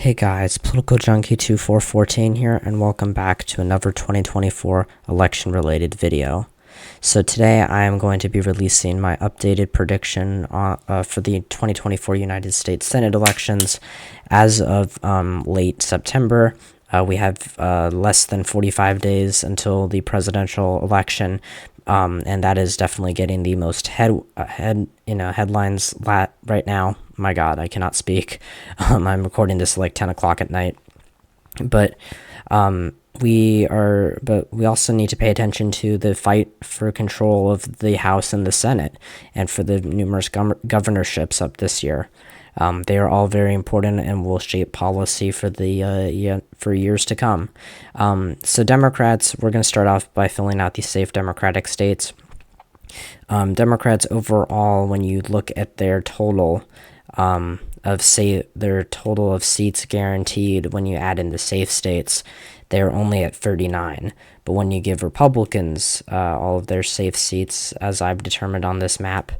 Hey guys, Political Junkie 2414 here, and welcome back to another 2024 election-related video. So today I am going to be releasing my updated prediction for the 2024 United States Senate elections. As of late September, we have less than 45 days until the presidential election, and that is definitely getting the most headlines right now. My God, I cannot speak. I'm recording this like 10 o'clock at night, but we also need to pay attention to the fight for control of the House and the Senate, and for the numerous governorships up this year. They are all very important and will shape policy for for years to come. So Democrats, we're going to start off by filling out these safe Democratic states. Democrats overall, when you look at their total of seats guaranteed, when you add in the safe states, they're only at 39. But when you give Republicans all of their safe seats, as I've determined on this map,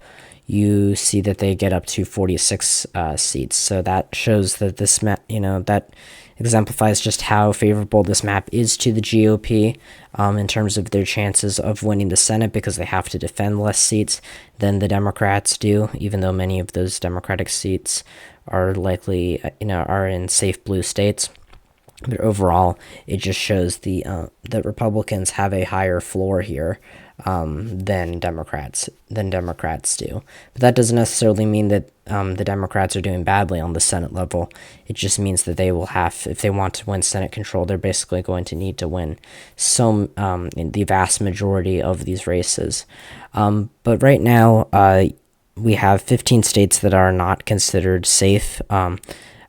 you see that they get up to 46 seats. So that shows that this map, that exemplifies just how favorable this map is to the GOP in terms of their chances of winning the Senate, because they have to defend less seats than the Democrats do, even though many of those Democratic seats are likely, are in safe blue states. But overall, it just shows that Republicans have a higher floor here than Democrats do. But that doesn't necessarily mean that the Democrats are doing badly on the Senate level. It just means that they will have, if they want to win Senate control, they're basically going to need to win in the vast majority of these races. But right now, we have 15 states that are not considered safe.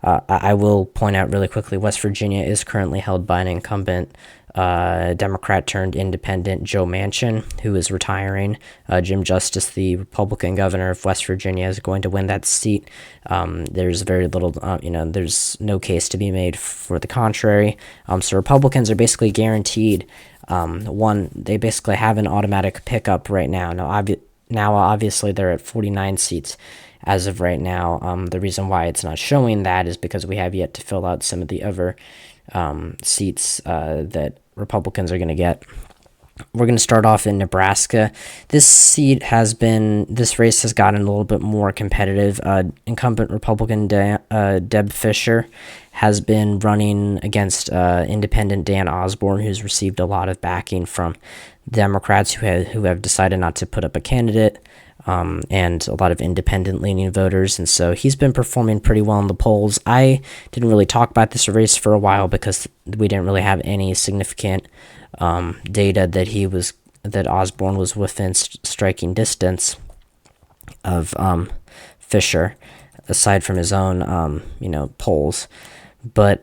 I will point out really quickly, West Virginia is currently held by an incumbent Democrat turned independent Joe Manchin, who is retiring. Jim Justice, the Republican governor of West Virginia, is going to win that seat. There's very little, there's no case to be made for the contrary. So Republicans are basically guaranteed they basically have an automatic pickup right now. Now, obviously, they're at 49 seats as of right now. The reason why it's not showing that is because we have yet to fill out some of the other seats that Republicans are going to get. We're going to start off in Nebraska. This race has gotten a little bit more competitive. Incumbent Republican Deb Fischer has been running against independent Dan Osborne, who's received a lot of backing from Democrats who have decided not to put up a candidate, and a lot of independent-leaning voters, and so he's been performing pretty well in the polls. I didn't really talk about this race for a while because we didn't really have any significant data that Osborne was within striking distance of Fischer, aside from his own polls. But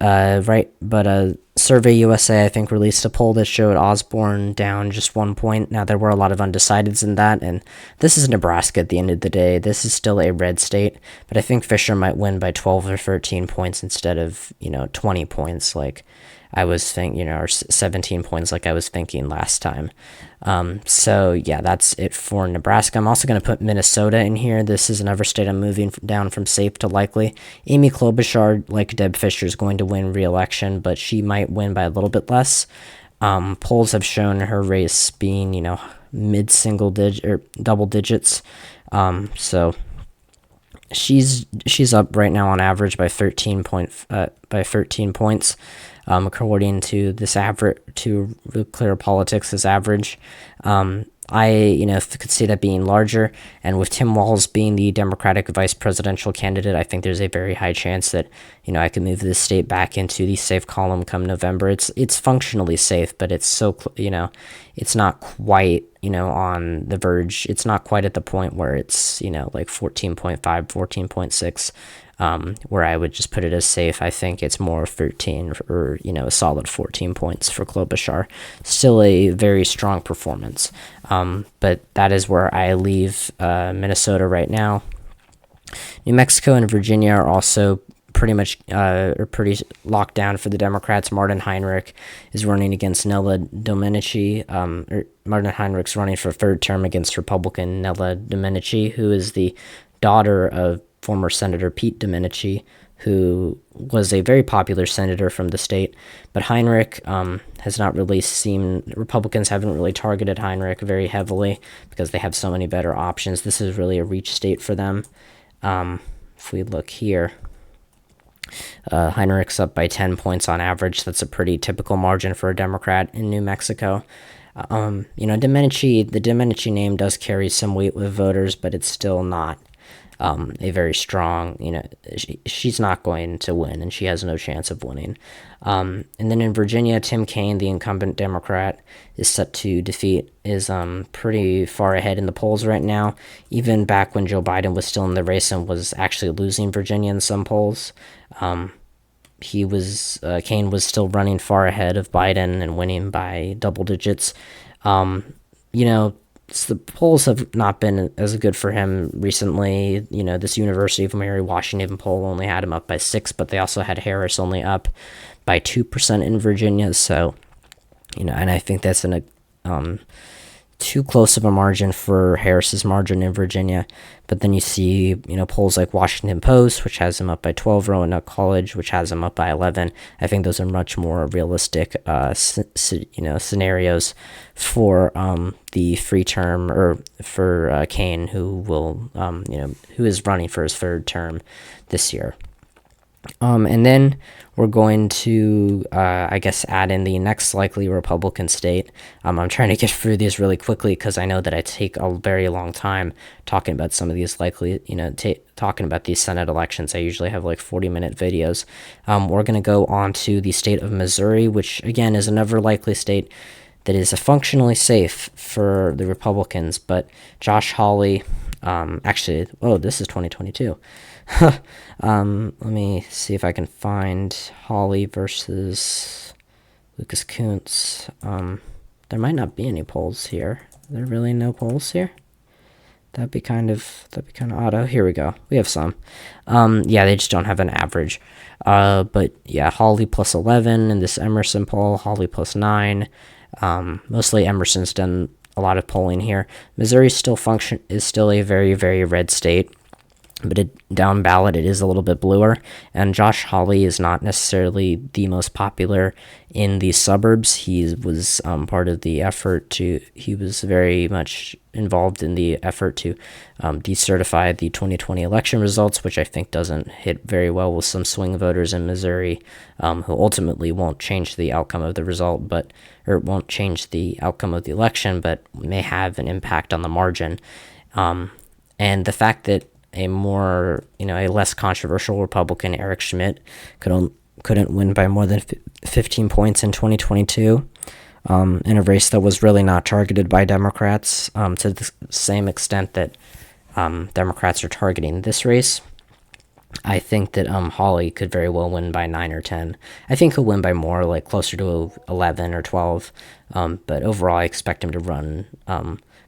Survey USA, I think, released a poll that showed Osborne down just 1 point. Now, there were a lot of undecideds in that, and this is Nebraska at the end of the day. This is still a red state, but I think Fischer might win by 12 or 13 points instead of, 20 points like I was thinking, or 17 points like I was thinking last time. So yeah, that's it for Nebraska. I'm also going to put Minnesota in here. This is another state I'm moving down from safe to likely. Amy Klobuchar, like Deb Fischer, is going to win re-election, but she might win by a little bit less. Polls have shown her race being, mid-single digit or double digits. So she's up right now on average by 13 points. According to this average, to Clear Politics' as average. I could see that being larger, and with Tim Walz being the Democratic vice presidential candidate, I think there's a very high chance that I could move this state back into the safe column come November. It's functionally safe, but it's so it's not quite on the verge. It's not quite at the point where it's like 14.5, 14.6. Where I would just put it as safe. I think it's more 13 or, a solid 14 points for Klobuchar. Still a very strong performance. But that is where I leave Minnesota right now. New Mexico and Virginia are also pretty locked down for the Democrats. Martin Heinrich is running against Nella Domenici. Martin Heinrich's running for a third term against Republican Nella Domenici, who is the daughter of former Senator Pete Domenici, who was a very popular senator from the state. But Heinrich has not really seen, Republicans haven't really targeted Heinrich very heavily because they have so many better options. This is really a reach state for them. If we look here, Heinrich's up by 10 points on average. That's a pretty typical margin for a Democrat in New Mexico. The Domenici name does carry some weight with voters, but it's still not a very strong, she's not going to win, and she has no chance of winning. And then in Virginia, Tim Kaine, the incumbent Democrat, is set to defeat, is pretty far ahead in the polls right now, even back when Joe Biden was still in the race and was actually losing Virginia in some polls. Kaine was still running far ahead of Biden and winning by double digits. The polls have not been as good for him recently. This University of Mary Washington poll only had him up by 6, but they also had Harris only up by 2% in Virginia. So, and I think that's too close of a margin for Harris's margin in Virginia. But then you see, polls like Washington Post, which has him up by 12, Roanoke College, which has him up by 11. I think those are much more realistic, scenarios for the free term, or for Kaine, who is running for his third term this year. And then we're going to, add in the next likely Republican state. I'm trying to get through these really quickly because I know that I take a very long time talking about some of these likely, talking about these Senate elections. I usually have like 40-minute videos. We're going to go on to the state of Missouri, which, again, is another likely state that is functionally safe for the Republicans. But Josh Hawley, this is 2022. Let me see if I can find Hawley versus Lucas Kuntz. There might not be any polls here. Are there really no polls here? That'd be kind of odd. Oh, here we go. We have some. They just don't have an average. But yeah, Hawley plus 11 in this Emerson poll. Hawley plus 9. Mostly Emerson's done a lot of polling here. Missouri is still a very, very red state. But down ballot, it is a little bit bluer. And Josh Hawley is not necessarily the most popular in the suburbs. He was he was very much involved in the effort to decertify the 2020 election results, which I think doesn't hit very well with some swing voters in Missouri, who ultimately won't change the outcome of the won't change the outcome of the election, but may have an impact on the margin. And the fact that a less controversial Republican, Eric Schmidt, couldn't win by more than 15 points in 2022, in a race that was really not targeted by Democrats to the same extent that Democrats are targeting this race. I think that Hawley could very well win by 9 or 10. I think he'll win by more, like closer to 11 or 12. But overall, I expect him to run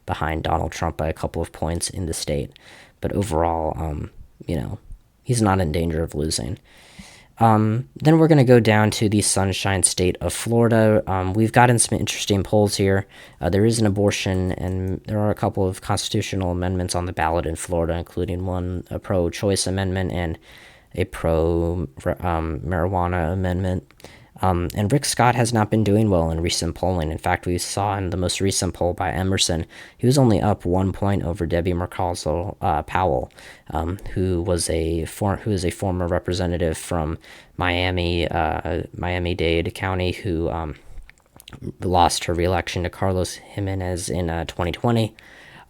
behind Donald Trump by a couple of points in the state. But overall, he's not in danger of losing. Then we're going to go down to the Sunshine State of Florida. We've gotten some interesting polls here. There is an abortion, and there are a couple of constitutional amendments on the ballot in Florida, including a pro-choice amendment and a pro-marijuana amendment. And Rick Scott has not been doing well in recent polling. In fact, we saw in the most recent poll by Emerson, he was only up 1 point over Debbie Mercalzo Powell, who is a former representative from Miami-Dade County, who lost her reelection to Carlos Jimenez in 2020.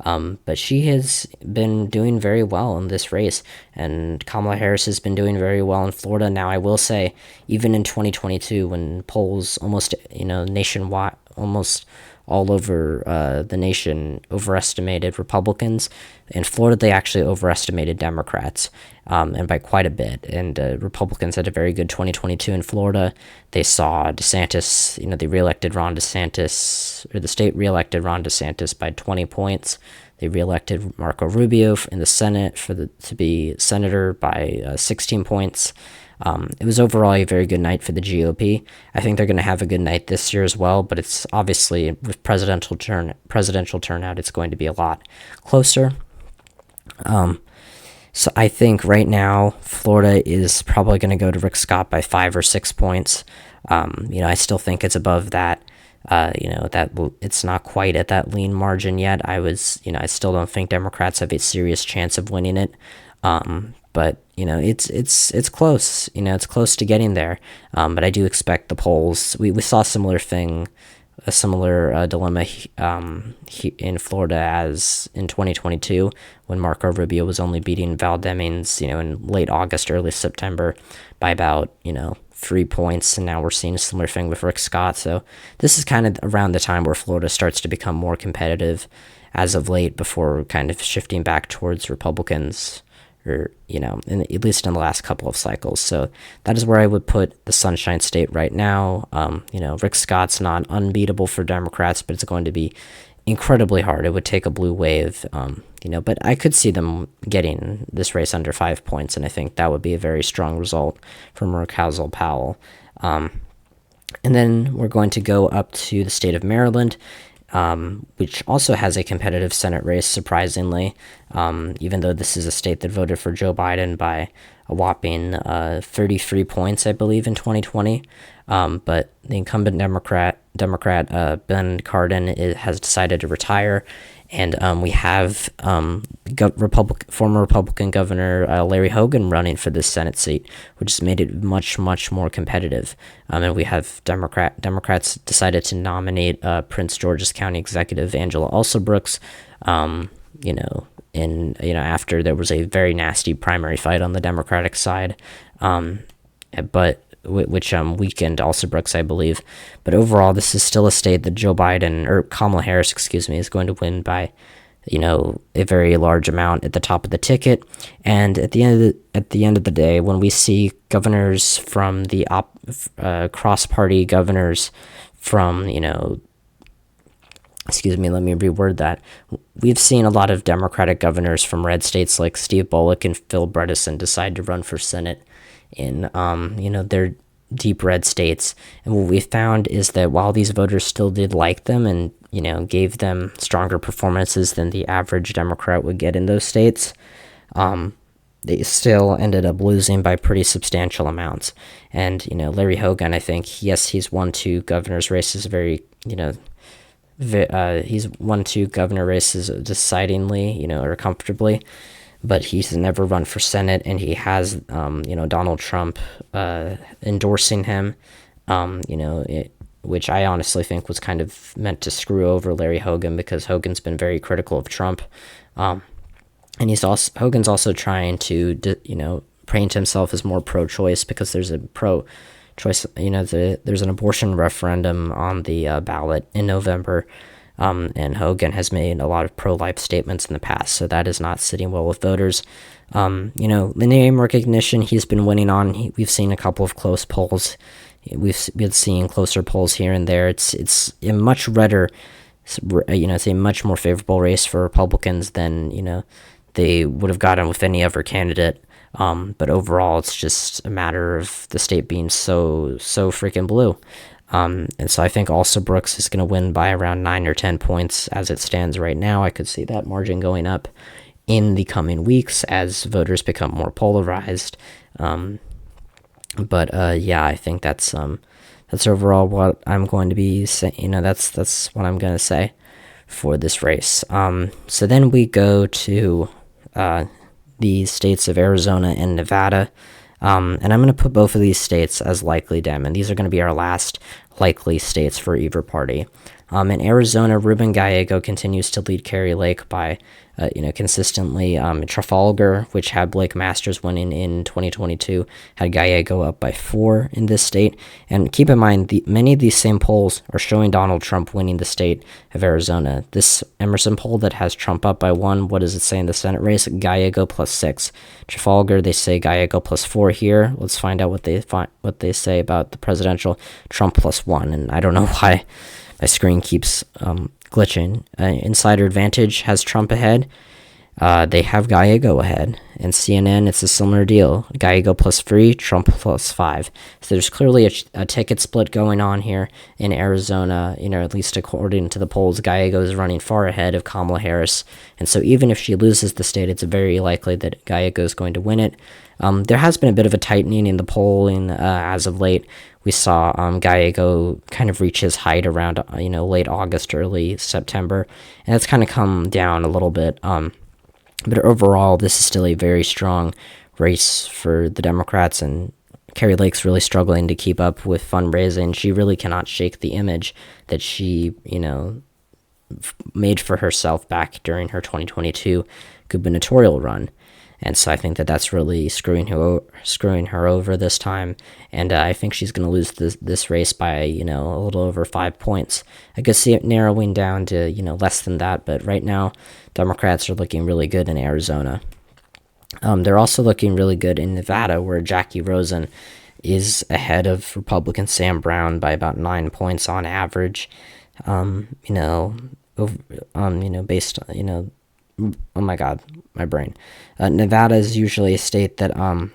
But she has been doing very well in this race, and Kamala Harris has been doing very well in Florida. Now, I will say, even in 2022, when polls almost, nationwide, almost all over the nation overestimated Republicans, in Florida, they actually overestimated Democrats, and by quite a bit. And Republicans had a very good 2022 in Florida. They saw DeSantis, they reelected Ron DeSantis, or the state reelected Ron DeSantis by 20 points. They reelected Marco Rubio in the Senate to be senator by 16 points. It was overall a very good night for the GOP. I think they're going to have a good night this year as well, but it's obviously, with presidential turnout, it's going to be a lot closer. So I think right now Florida is probably going to go to Rick Scott by 5 or 6 points. I still think it's above that. That it's not quite at that lean margin yet. I still don't think Democrats have a serious chance of winning it. But it's close. It's close to getting there. But I do expect the polls. We saw a similar dilemma in Florida as in 2022 when Marco Rubio was only beating Val Demings, in late August, early September by about, 3 points. And now we're seeing a similar thing with Rick Scott. So this is kind of around the time where Florida starts to become more competitive as of late before kind of shifting back towards Republicans or at least in the last couple of cycles. So that is where I would put the Sunshine State right now. Rick Scott's not unbeatable for Democrats, but it's going to be incredibly hard. It would take a blue wave, but I could see them getting this race under 5 points, and I think that would be a very strong result for Murkowski Powell. And then we're going to go up to the state of Maryland, which also has a competitive Senate race, surprisingly, even though this is a state that voted for Joe Biden by a whopping 33 points, I believe, in 2020. But the incumbent Democrat Ben Cardin has decided to retire, and we have former Republican Governor Larry Hogan running for this Senate seat, which has made it much, much more competitive. And we have Democrats decided to nominate Prince George's County Executive Angela Alsobrooks, after there was a very nasty primary fight on the Democratic side, which weakened Alsobrooks, I believe. But overall, this is still a state that Kamala Harris, is going to win by, a very large amount at the top of the ticket. And at the end of the day, when we see governors from the cross-party governors from, let me reword that. We've seen a lot of Democratic governors from red states like Steve Bullock and Phil Bredesen decide to run for Senate in, their deep red states. And what we found is that while these voters still did like them and, gave them stronger performances than the average Democrat would get in those states, they still ended up losing by pretty substantial amounts. And, Larry Hogan, I think, yes, he's won 2 governor's races he's won 2 governor races decidingly, or comfortably, but he's never run for Senate, and he has, Donald Trump endorsing him, which I honestly think was kind of meant to screw over Larry Hogan because Hogan's been very critical of Trump, and Hogan's also trying to, paint himself as more pro-choice because there's a pro-choice, there's an abortion referendum on the ballot in November. And Hogan has made a lot of pro-life statements in the past, so that is not sitting well with voters. The name recognition he's been winning on. We've seen a couple of close polls. We've been seeing closer polls here and there. It's a much redder, it's a much more favorable race for Republicans than they would have gotten with any other candidate. But overall, it's just a matter of the state being so freaking blue. And so I think Alsobrooks is going to win by around 9 or 10 points as it stands right now. I could see that margin going up in the coming weeks as voters become more polarized. I think that's overall what I'm going to be saying. That's what I'm going to say for this race. So then we go to the states of Arizona and Nevada. And I'm going to put both of these states as likely Dem, and these are going to be our last likely states for either party. In Arizona, Ruben Gallego continues to lead Kari Lake by, consistently. Trafalgar, which had Blake Masters winning in 2022, had Gallego up by 4 in this state. And keep in mind, many of these same polls are showing Donald Trump winning the state of Arizona. This Emerson poll that has Trump up by 1, what does it say in the Senate race? Gallego plus 6. Trafalgar, they say Gallego plus 4 here. Let's find out what they say about the presidential. Trump plus 1, and I don't know why my screen keeps glitching. Insider Advantage has Trump ahead. They have Gallego ahead, and CNN, it's a similar deal. Gallego +3, Trump +5. So there's clearly a ticket split going on here in Arizona. At least according to the polls, Gallego is running far ahead of Kamala Harris. And so even if she loses the state, it's very likely that Gallego is going to win it. There has been a bit of a tightening in the polling as of late. We saw Gallego kind of reach his height around late August, early September, and it's kind of come down a little bit. But overall, this is still a very strong race for the Democrats, and Carrie Lake's really struggling to keep up with fundraising. She really cannot shake the image that she, made for herself back during her 2022 gubernatorial run. And so I think that that's really screwing her over this time. And I think she's going to lose this race by, a little over 5 points. I could see it narrowing down to, less than that. But right now, Democrats are looking really good in Arizona. They're also looking really good in Nevada, where Jackie Rosen is ahead of Republican Sam Brown by about 9 points on average. Based on, oh my god, my brain. Nevada is usually a state that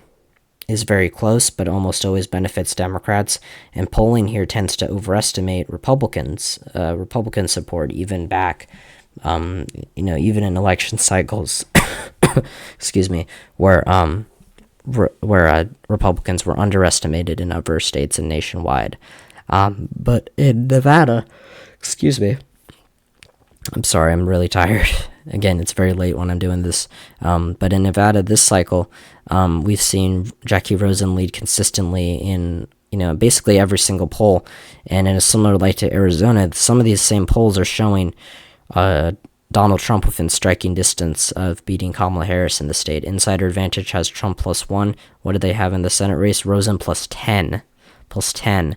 is very close, but almost always benefits Democrats. And polling here tends to overestimate Republicans, Republican support, even back, even in election cycles. excuse me, where Republicans were underestimated in other states and nationwide. But in Nevada, excuse me. I'm sorry, I'm really tired. Again, it's very late when I'm doing this. But in Nevada this cycle, we've seen Jackie Rosen lead consistently in, basically every single poll. And in a similar light to Arizona, some of these same polls are showing Donald Trump within striking distance of beating Kamala Harris in the state. Insider Advantage has Trump +1. What did they have in the Senate race? Rosen +10. +10.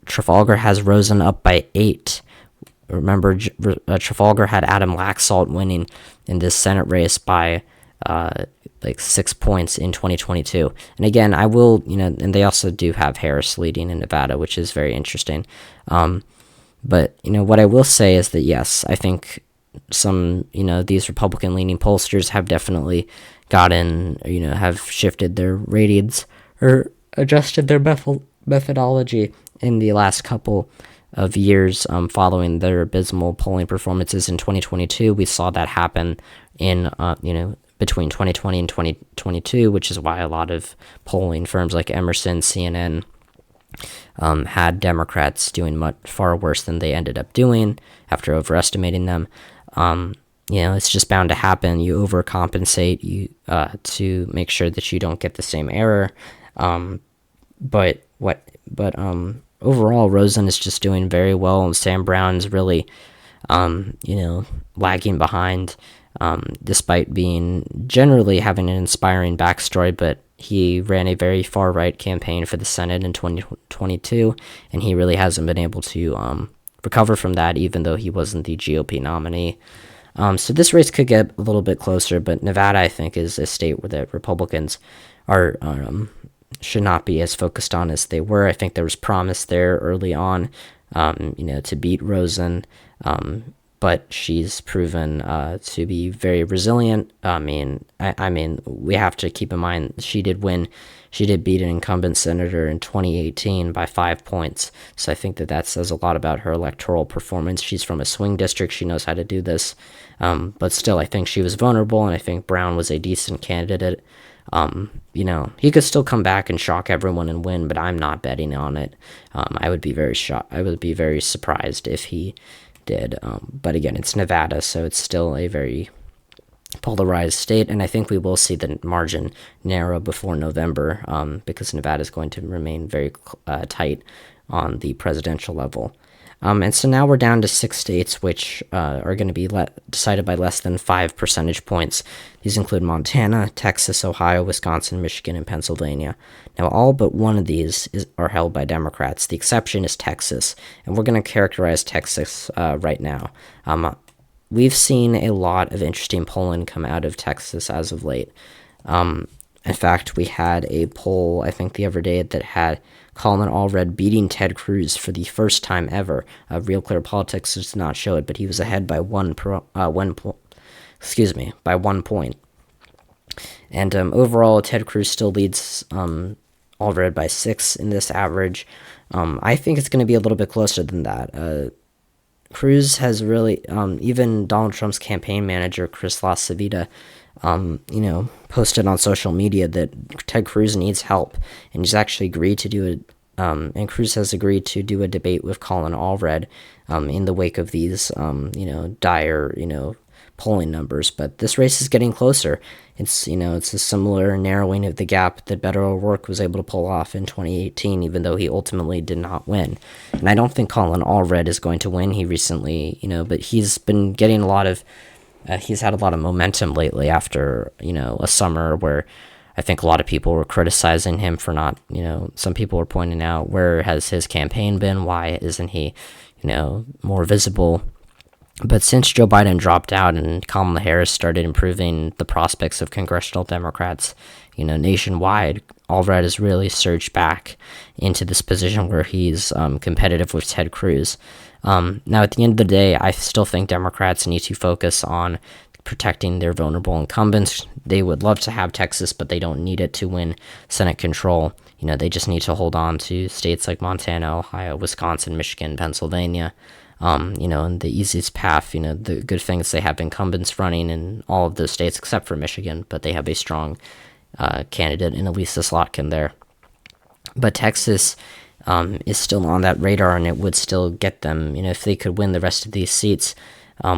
Trafalgar has Rosen up by 8. Remember, Trafalgar had Adam Laxalt winning in this Senate race by 6 points in 2022. And again, I will, and they also do have Harris leading in Nevada, which is very interesting. But, what I will say is that, yes, I think some, these Republican-leaning pollsters have definitely gotten, have shifted their ratings or adjusted their methodology in the last couple of years following their abysmal polling performances in 2022. We saw that happen in, between 2020 and 2022, which is why a lot of polling firms like Emerson, CNN, had Democrats doing far worse than they ended up doing after overestimating them. It's just bound to happen. You overcompensate to make sure that you don't get the same error. But overall, Rosen is just doing very well, and Sam Brown's really, lagging behind, despite generally having an inspiring backstory. But he ran a very far-right campaign for the Senate in 2022, and he really hasn't been able to recover from that, even though he wasn't the GOP nominee. So this race could get a little bit closer, but Nevada, I think, is a state where the Republicans should not be as focused on as they were. I think there was promise there early on, to beat Rosen, but she's proven to be very resilient. I mean, we have to keep in mind she did beat an incumbent senator in 2018 by 5 points. So I think that says a lot about her electoral performance. She's from a swing district. She knows how to do this. But still, I think she was vulnerable, and I think Brown was a decent candidate. He could still come back and shock everyone and win, but I'm not betting on it. I would be very shocked. I would be very surprised if he did. But again, it's Nevada, so it's still a very polarized state, and I think we will see the margin narrow before November, because Nevada is going to remain very tight on the presidential level. And so now we're down to 6 states which are going to be decided by less than 5 percentage points. These include Montana, Texas, Ohio, Wisconsin, Michigan, and Pennsylvania. Now, all but one of these are held by Democrats. The exception is Texas, and we're going to characterize Texas right now. We've seen a lot of interesting polling come out of Texas as of late. In fact, we had a poll, I think, the other day that had Colin Allred beating Ted Cruz for the first time ever. Real Clear Politics does not show it, but he was ahead by one by 1 point. And overall, Ted Cruz still leads Allred by 6 in this average. I think it's going to be a little bit closer than that. Cruz has really, even Donald Trump's campaign manager, Chris LaCivita, posted on social media that Ted Cruz needs help, and he's actually agreed to do it. And Cruz has agreed to do a debate with Colin Allred in the wake of these, dire, polling numbers. But this race is getting closer. It's a similar narrowing of the gap that Beto O'Rourke was able to pull off in 2018, even though he ultimately did not win. And I don't think Colin Allred is going to win. He recently, but he's been getting he's had a lot of momentum lately after, a summer where I think a lot of people were criticizing him for not, some people were pointing out, where has his campaign been? Why isn't he, more visible? But since Joe Biden dropped out and Kamala Harris started improving the prospects of congressional Democrats, nationwide, Allred has really surged back into this position where he's competitive with Ted Cruz. Now, at the end of the day, I still think Democrats need to focus on protecting their vulnerable incumbents. They would love to have Texas, but they don't need it to win Senate control. They just need to hold on to states like Montana, Ohio, Wisconsin, Michigan, Pennsylvania. And the easiest path, the good thing is they have incumbents running in all of those states except for Michigan, but they have a strong candidate in Elisa Slotkin there. But Texas is still on that radar, and it would still get them, if they could win the rest of these seats,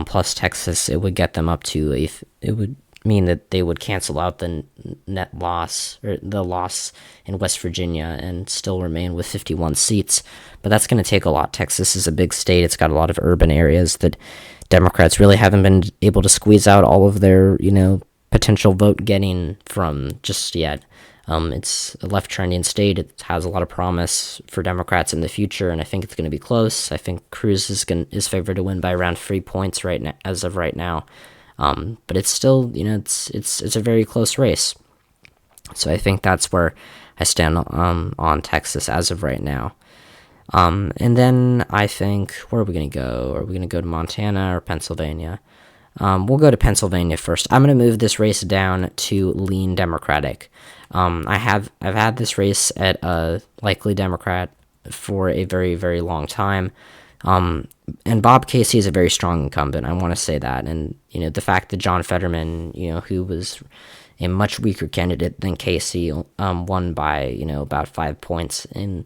plus Texas, it would get them up to it would mean that they would cancel out the net loss, or the loss in West Virginia, and still remain with 51 seats. But that's going to take a lot. Texas is a big state. It's got a lot of urban areas that Democrats really haven't been able to squeeze out all of their, potential vote getting from just yet. It's a left trending state. It has a lot of promise for Democrats in the future, and I think it's going to be close. I think Cruz is favored to win by around 3 points right now, as of right now. But it's still, it's a very close race. So I think that's where I stand on Texas as of right now. And then I think, where are we going to go? Are we going to go to Montana or Pennsylvania? We'll go to Pennsylvania first. I'm going to move this race down to lean Democratic. I've had this race at a likely Democrat for a very, very long time. And Bob Casey is a very strong incumbent. I want to say that. And, the fact that John Fetterman, who was a much weaker candidate than Casey, won by, about 5 points in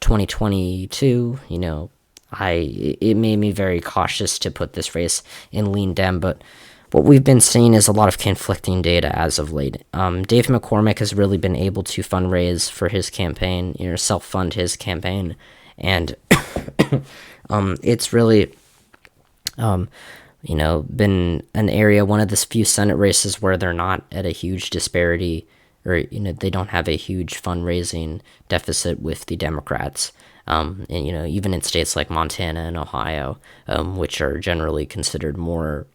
2022, it made me very cautious to put this race in lean Dem. But what we've been seeing is a lot of conflicting data as of late. Dave McCormick has really been able to fundraise for his campaign, self-fund his campaign. And it's really, been an area, one of the few Senate races where they're not at a huge disparity, or, they don't have a huge fundraising deficit with the Democrats. And, even in states like Montana and Ohio, which are generally considered more,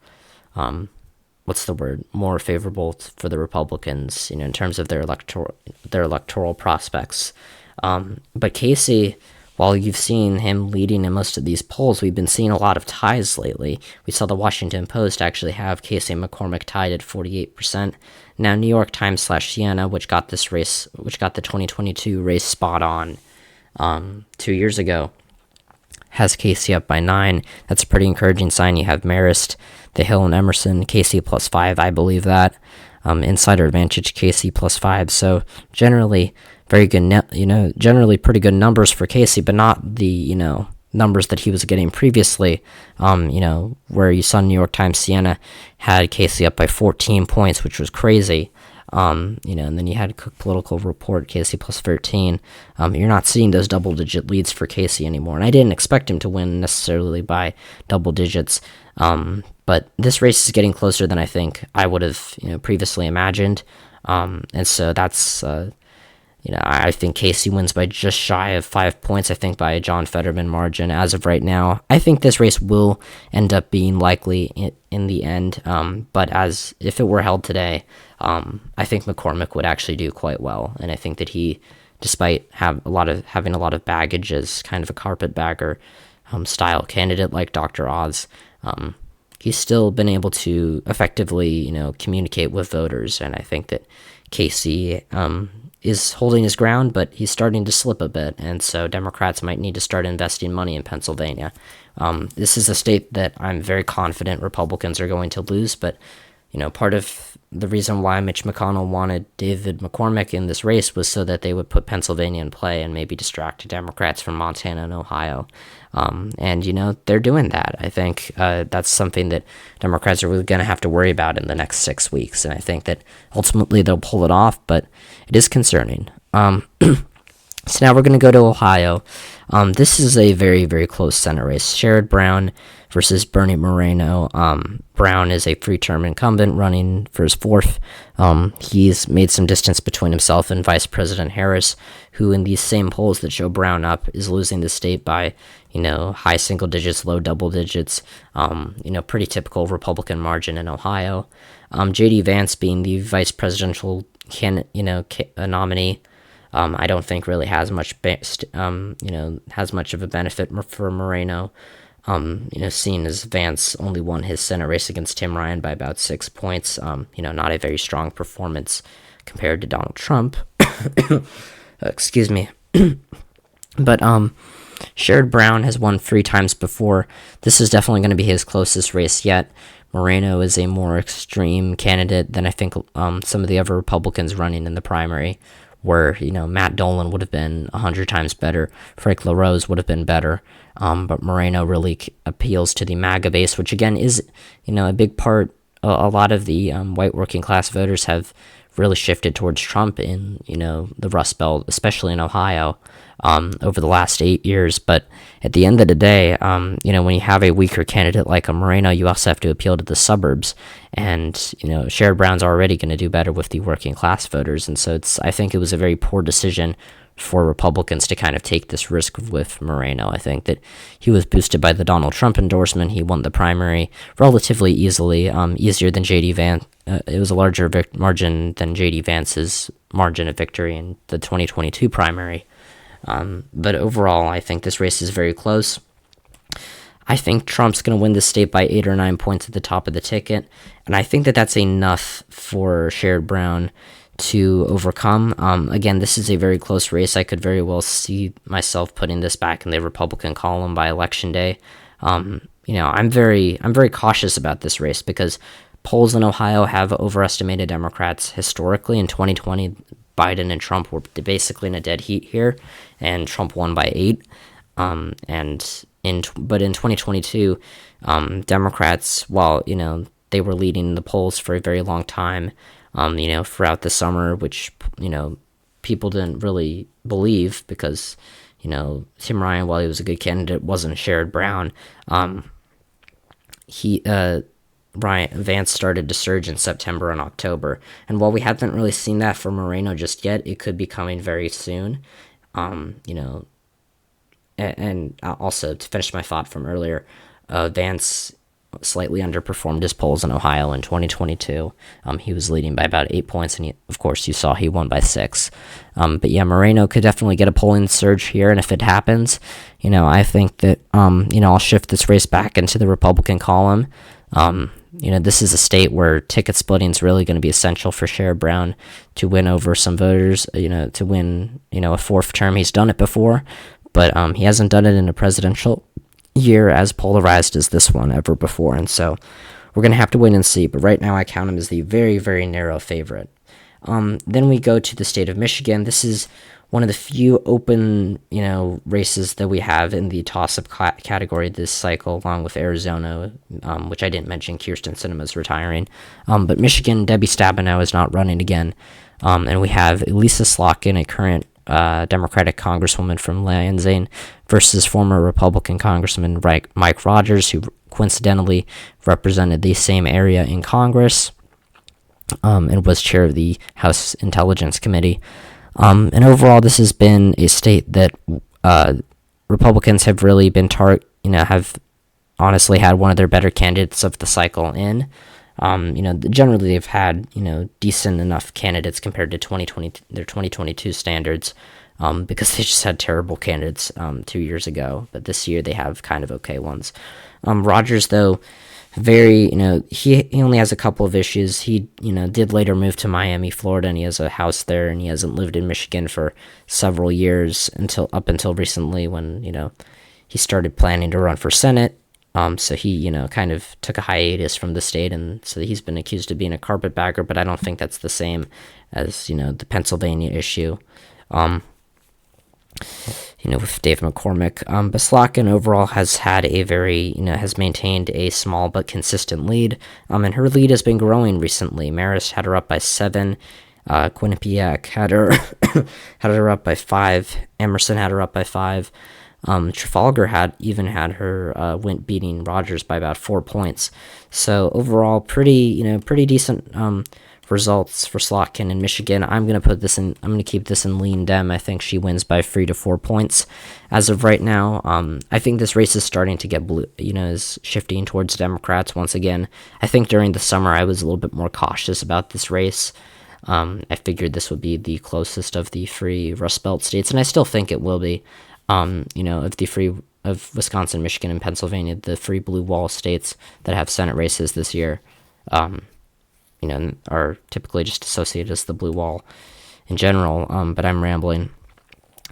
more favorable for the Republicans, in terms of their electoral prospects. But Casey, while you've seen him leading in most of these polls, we've been seeing a lot of ties lately. We saw the Washington Post actually have Casey and McCormick tied at 48%. Now, New York Times / Siena, which got the 2022 race spot on 2 years ago, has Casey up by 9. That's a pretty encouraging sign. You have Marist, The Hill, and Emerson. Casey +5, I believe that. Insider Advantage, Casey +5. So generally, very good, generally pretty good numbers for Casey, but not the, numbers that he was getting previously, where you saw New York Times Siena had Casey up by 14 points, which was crazy. And then you had Cook Political Report, Casey +13. You're not seeing those double-digit leads for Casey anymore, and I didn't expect him to win necessarily by double digits. But this race is getting closer than I think I would have, previously imagined. And so that's, I think Casey wins by just shy of 5 points, I think by a John Fetterman margin as of right now. I think this race will end up being likely in the end, but as if it were held today, I think McCormick would actually do quite well, and I think that he, despite having a lot of baggage as kind of a carpetbagger style candidate like Dr. Oz, he's still been able to effectively, communicate with voters. And I think that Casey is holding his ground, but he's starting to slip a bit. And so Democrats might need to start investing money in Pennsylvania. This is a state that I'm very confident Republicans are going to lose, but part of the reason why Mitch McConnell wanted David McCormick in this race was so that they would put Pennsylvania in play and maybe distract Democrats from Montana and Ohio. And they're doing that. I think that's something that Democrats are really going to have to worry about in the next 6 weeks. And I think that ultimately they'll pull it off, but it is concerning. So now we're going to go to Ohio. This is a very, very close Senate race. Sherrod Brown versus Bernie Moreno. Brown is a three-term incumbent running for his fourth. He's made some distance between himself and Vice President Harris, who in these same polls that show Brown up is losing the state by, high single digits, low double digits. Pretty typical Republican margin in Ohio. J.D. Vance being the vice presidential nominee. I don't think really has much, has much of a benefit for Moreno. Seeing as Vance only won his Senate race against Tim Ryan by about 6 points, not a very strong performance compared to Donald Trump. Excuse me. But Sherrod Brown has won 3 times before. This is definitely going to be his closest race yet. Moreno is a more extreme candidate than I think some of the other Republicans running in the primary, where, Matt Dolan would have been 100 times better, Frank LaRose would have been better, but Moreno really appeals to the MAGA base, which again is, a big part. A lot of the white working class voters have really shifted towards Trump in, the Rust Belt, especially in Ohio, over the last 8 years. But at the end of the day, when you have a weaker candidate like a Moreno, you also have to appeal to the suburbs. And, Sherrod Brown's already going to do better with the working class voters. And so I think it was a very poor decision for Republicans to kind of take this risk with Moreno. I think that he was boosted by the Donald Trump endorsement. He won the primary relatively easily, easier than J.D. Vance. It was a larger margin than J.D. Vance's margin of victory in the 2022 primary. But overall, I think this race is very close. I think Trump's going to win this state by 8 or 9 points at the top of the ticket, and I think that that's enough for Sherrod Brown to overcome. Again, this is a very close race. I could very well see myself putting this back in the Republican column by Election Day. I'm very cautious about this race because polls in Ohio have overestimated Democrats historically. In 2020, Biden and Trump were basically in a dead heat here, and Trump won by 8. But in 2022, Democrats, while they were leading the polls for a very long time, throughout the summer, which people didn't really believe because Tim Ryan, while he was a good candidate, wasn't Sherrod Brown. Vance started to surge in September and October, and while we haven't really seen that for Moreno just yet, it could be coming very soon. And also, to finish my thought from earlier, Vance slightly underperformed his polls in Ohio in 2022. He was leading by about 8 points, and of course you saw he won by 6. But yeah, Moreno could definitely get a polling surge here, and if it happens, I think that I'll shift this race back into the Republican column. This is a state where ticket splitting is really going to be essential for Sherrod Brown to win over some voters, to win, a 4th term. He's done it before, but he hasn't done it in a presidential year as polarized as this one ever before. And so we're going to have to wait and see. But right now I count him as the very, very narrow favorite. Then we go to the state of Michigan. This is one of the few open, races that we have in the toss-up category this cycle, along with Arizona, which I didn't mention. Kyrsten Sinema's retiring. But Michigan, Debbie Stabenow is not running again. And we have Lisa Slotkin, a current Democratic Congresswoman from Lansing, versus former Republican Congressman Mike Rogers, who coincidentally represented the same area in Congress and was chair of the House Intelligence Committee. And overall, this has been a state that Republicans have really been have honestly had one of their better candidates of the cycle in. Generally they've had, decent enough candidates compared to their 2022 standards, because they just had terrible candidates 2 years ago. But this year they have kind of okay ones. Rogers, though, very, he only has a couple of issues. He, did later move to Miami, Florida, and he has a house there, and he hasn't lived in Michigan for several years until recently when, he started planning to run for Senate. So he, kind of took a hiatus from the state, and so he's been accused of being a carpetbagger, but I don't think that's the same as, the Pennsylvania issue. With Dave McCormick. But Slotkin overall has had a very, has maintained a small but consistent lead. And her lead has been growing recently. Maris had her up by 7. Quinnipiac had her had her up by 5. Emerson had her up by 5. Trafalgar had her beating Rogers by about 4 points. So overall, pretty decent results for Slotkin in Michigan. I'm gonna keep this in lean Dem. I think she wins by 3 to 4 points as of right now. I think this race is starting to get blue. Is shifting towards Democrats once again. I think during the summer I was a little bit more cautious about this race. I figured this would be the closest of the free Rust Belt states, and I still think it will be. Of Wisconsin, Michigan, and Pennsylvania, the free blue wall states that have Senate races this year, are typically just associated as the blue wall in general. But I'm rambling.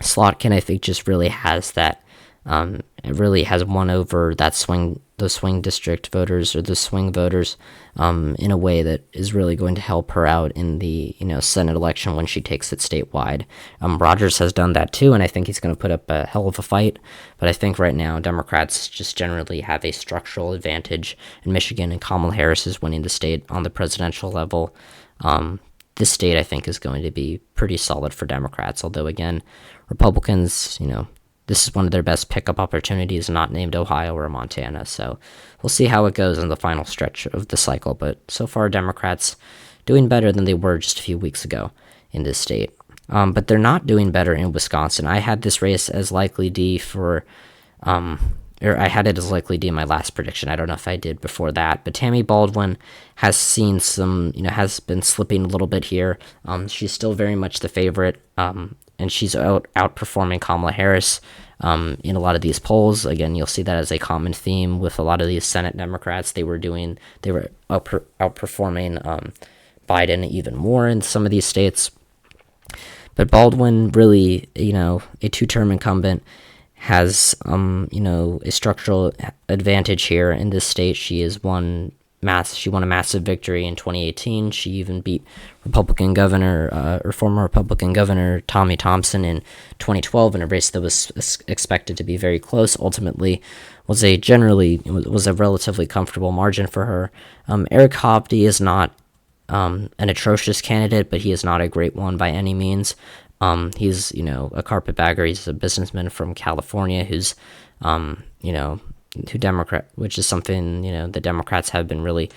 Slotkin, I think, just really has that. It really has won over those swing district voters or the swing voters, in a way that is really going to help her out in the Senate election when she takes it statewide. Rogers has done that too, and I think he's going to put up a hell of a fight. But I think right now Democrats just generally have a structural advantage in Michigan, and Kamala Harris is winning the state on the presidential level. This state, I think, is going to be pretty solid for Democrats. Although again, Republicans, this is one of their best pickup opportunities, not named Ohio or Montana. So we'll see how it goes in the final stretch of the cycle. But so far, Democrats doing better than they were just a few weeks ago in this state. But they're not doing better in Wisconsin. I had this race as likely D I had it as likely D in my last prediction. I don't know if I did before that. But Tammy Baldwin has seen has been slipping a little bit here. She's still very much the favorite. And she's outperforming Kamala Harris in a lot of these polls. Again, you'll see that as a common theme with a lot of these Senate Democrats. They were outperforming Biden even more in some of these states. But Baldwin, really, a two-term incumbent, has a structural advantage here in this state. She won a massive victory in 2018. She even beat former Republican Governor Tommy Thompson in 2012 in a race that was expected to be very close. Ultimately, was a relatively comfortable margin for her. Eric Hobdy is not an atrocious candidate, but he is not a great one by any means. He's a carpetbagger. He's a businessman from California who's which is something the Democrats have been really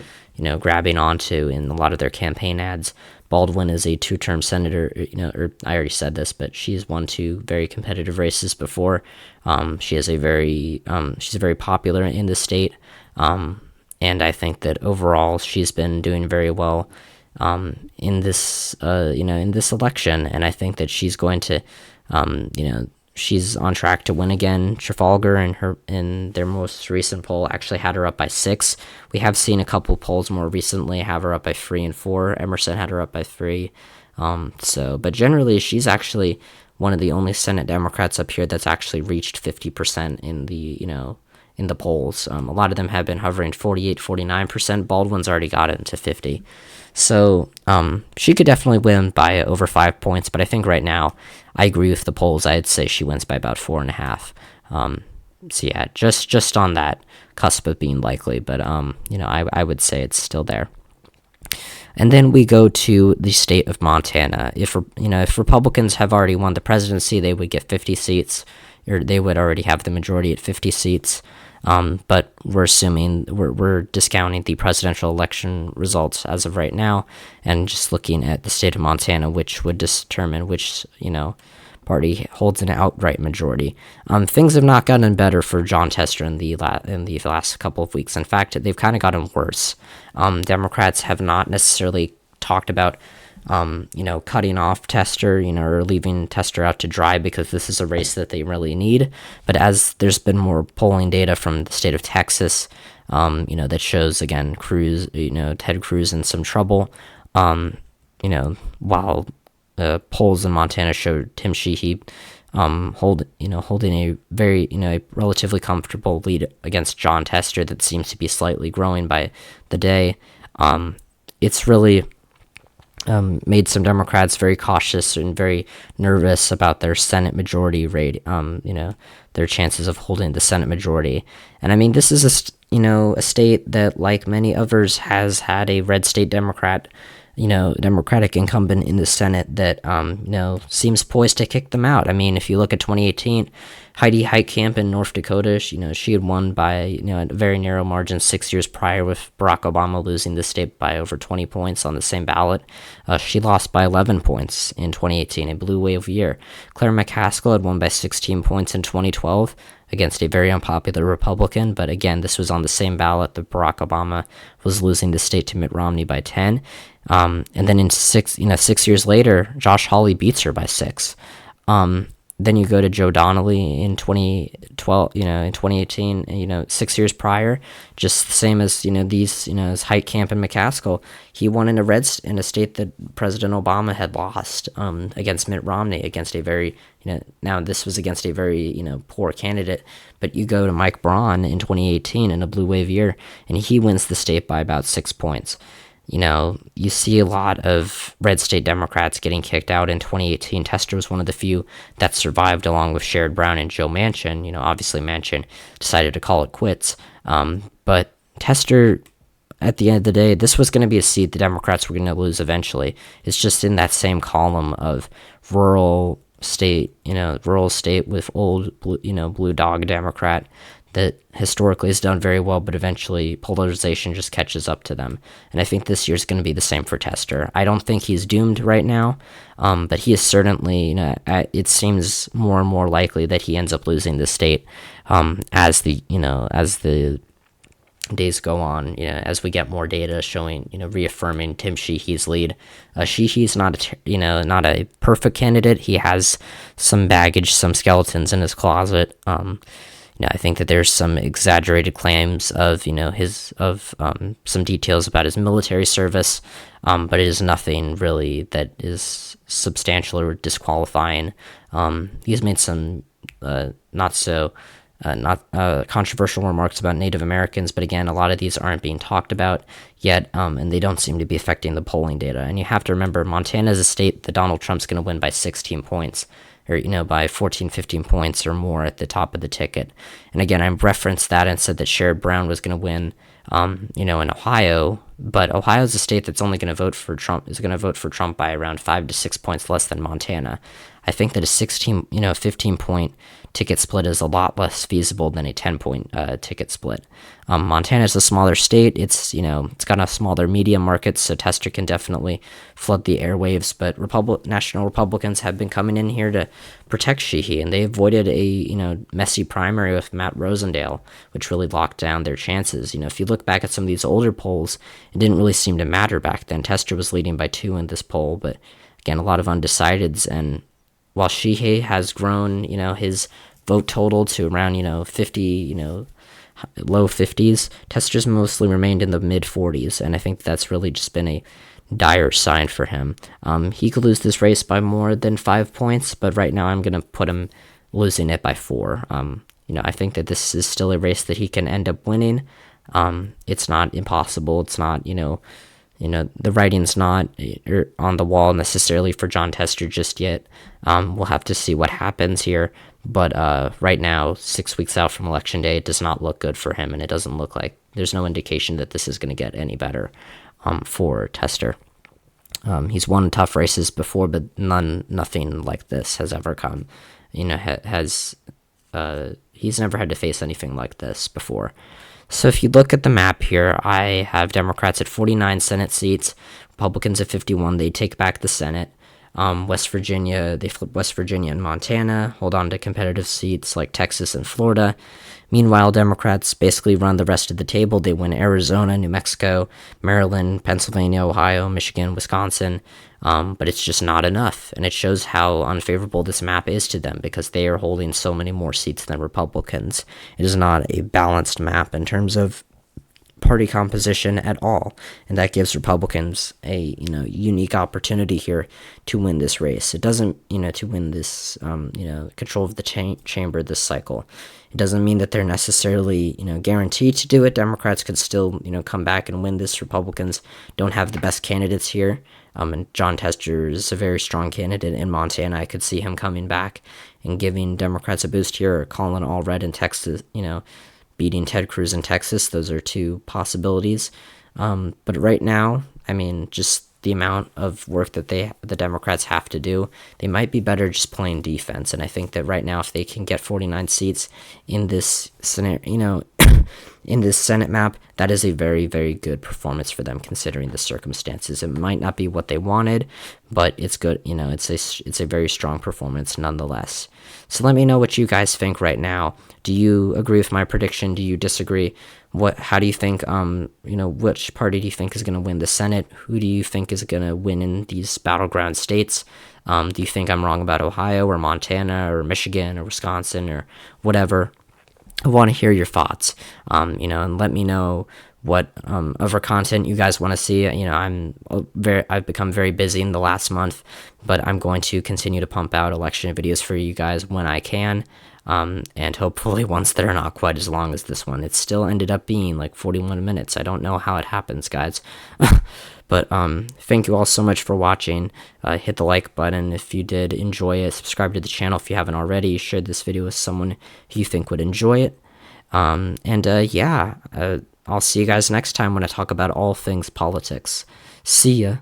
grabbing onto in a lot of their campaign ads. Baldwin is a two-term senator. Or I already said this, but she's won 2 very competitive races before. She's very popular in the state, and I think that overall she's been doing very well in this election, and I think that she's going to she's on track to win again. Trafalgar in their most recent poll actually had her up by 6. We have seen a couple polls more recently have her up by 3 and 4. Emerson had her up by 3. But generally she's actually one of the only Senate Democrats up here that's actually reached 50% in the polls. A lot of them have been hovering 48, 49%. Baldwin's already got it into 50. So she could definitely win by over 5 points, but I think right now I agree with the polls. I'd say she wins by about 4.5. So yeah, just on that cusp of being likely, but I would say it's still there. And then we go to the state of Montana. If Republicans have already won the presidency, they would get 50 seats, or they would already have the majority at 50 seats. But we're assuming we're discounting the presidential election results as of right now, and just looking at the state of Montana, which would determine which party holds an outright majority. Things have not gotten better for Jon Tester in the last couple of weeks. In fact, they've kind of gotten worse. Democrats have not necessarily talked about cutting off Tester, or leaving Tester out to dry because this is a race that they really need. But as there's been more polling data from the state of Texas, that shows, again, Ted Cruz in some trouble. While polls in Montana showed Tim Sheehy holding a very, a relatively comfortable lead against John Tester that seems to be slightly growing by the day. It's really made some Democrats very cautious and very nervous about their Senate majority rate, their chances of holding the Senate majority. And I mean, this is a state that, like many others, has had a red state Democratic incumbent in the Senate that, seems poised to kick them out. I mean, if you look at 2018, Heidi Heitkamp in North Dakota, she had won by, a very narrow margin 6 years prior, with Barack Obama losing the state by over 20 points on the same ballot. She lost by 11 points in 2018, a blue wave year. Claire McCaskill had won by 16 points in 2012 against a very unpopular Republican, but again, this was on the same ballot that Barack Obama was losing the state to Mitt Romney by 10. And then in 6 years later, Josh Hawley beats her by 6. Then you go to Joe Donnelly in 2012, in 2018, 6 years prior, just the same as, as Heitkamp and McCaskill. He won in a state that President Obama had lost, against Mitt Romney, against a very, now this was against a very, poor candidate. But you go to Mike Braun in 2018 in a blue wave year, and he wins the state by about 6 points. You see a lot of red state Democrats getting kicked out in 2018. Tester was one of the few that survived, along with Sherrod Brown and Joe Manchin. Obviously Manchin decided to call it quits. But Tester, at the end of the day, this was going to be a seat the Democrats were going to lose eventually. It's just in that same column of rural state with old, blue dog Democrat that historically has done very well, but eventually polarization just catches up to them. And I think this year's going to be the same for Tester. I don't think he's doomed right now, but he is certainly, it seems more and more likely that he ends up losing the state as the days go on, as we get more data showing, reaffirming Tim Sheehy's lead. Sheehy's not a perfect candidate. He has some baggage, some skeletons in his closet. I think that there's some exaggerated claims of, some details about his military service, but it is nothing really that is substantial or disqualifying. He's made some not controversial remarks about Native Americans, but again, a lot of these aren't being talked about yet, and they don't seem to be affecting the polling data. And you have to remember, Montana is a state that Donald Trump's going to win by 16 points. Or, by 14, 15 points or more at the top of the ticket. And again, I referenced that and said that Sherrod Brown was going to win, in Ohio, but Ohio is a state that's only going to vote for Trump by around 5 to 6 points less than Montana. I think that a 15 point ticket split is a lot less feasible than a 10-point ticket split. Montana is a smaller state. It's got a smaller media market, so Tester can definitely flood the airwaves. But national Republicans have been coming in here to protect Sheehy, and they avoided a messy primary with Matt Rosendale, which really locked down their chances. If you look back at some of these older polls, it didn't really seem to matter back then. Tester was leading by 2 in this poll, but again, a lot of undecideds. And while Sheehy has grown, his vote total to around 50, low 50s, Tester's mostly remained in the mid 40s, and I think that's really just been a dire sign for him. He could lose this race by more than 5 points, but right now I'm going to put him losing it by 4. I think that this is still a race that he can end up winning. It's not impossible. It's not, the writing's not on the wall necessarily for John Tester just yet. We'll have to see what happens here. But right now, 6 weeks out from Election Day, it does not look good for him, and it doesn't look like there's no indication that this is going to get any better for Tester. He's won tough races before, but nothing like this has ever come. He's never had to face anything like this before. So if you look at the map here, I have Democrats at 49 Senate seats, Republicans at 51. They take back the Senate. West Virginia, they flip West Virginia and Montana, hold on to competitive seats like Texas and Florida. Meanwhile, Democrats basically run the rest of the table. They win Arizona, New Mexico, Maryland, Pennsylvania, Ohio, Michigan, Wisconsin, but it's just not enough. And it shows how unfavorable this map is to them because they are holding so many more seats than Republicans. It is not a balanced map in terms of party composition at all, and that gives Republicans a unique opportunity here to win this race. It doesn't to win this control of the chamber this cycle. It doesn't mean that they're necessarily guaranteed to do it. Democrats could still come back and win this. Republicans don't have the best candidates here. And John Tester is a very strong candidate in Montana. I could see him coming back and giving Democrats a boost here, or Colin Allred in Texas, beating Ted Cruz in Texas. Those are two possibilities. But right now, I mean, just the amount of work that the Democrats have to do, they might be better just playing defense. And I think that right now, if they can get 49 seats in this scenario, in this Senate map, that is a very, very good performance for them considering the circumstances. It might not be what they wanted, but it's good. It's a very strong performance nonetheless. So let me know what you guys think right now. Do you agree with my prediction? Do you disagree? How do you think, which party do you think is going to win the Senate? Who do you think is going to win in these battleground states? Do you think I'm wrong about Ohio or Montana or Michigan or Wisconsin or whatever? I want to hear your thoughts, and let me know what other content you guys want to see. I've become very busy in the last month, but I'm going to continue to pump out election videos for you guys when I can, and hopefully ones that are not quite as long as this one. It still ended up being like 41 minutes. I don't know how it happens, guys. But thank you all so much for watching. Hit the like button if you did enjoy it. Subscribe to the channel if you haven't already. Share this video with someone who you think would enjoy it. I'll see you guys next time when I talk about all things politics. See ya.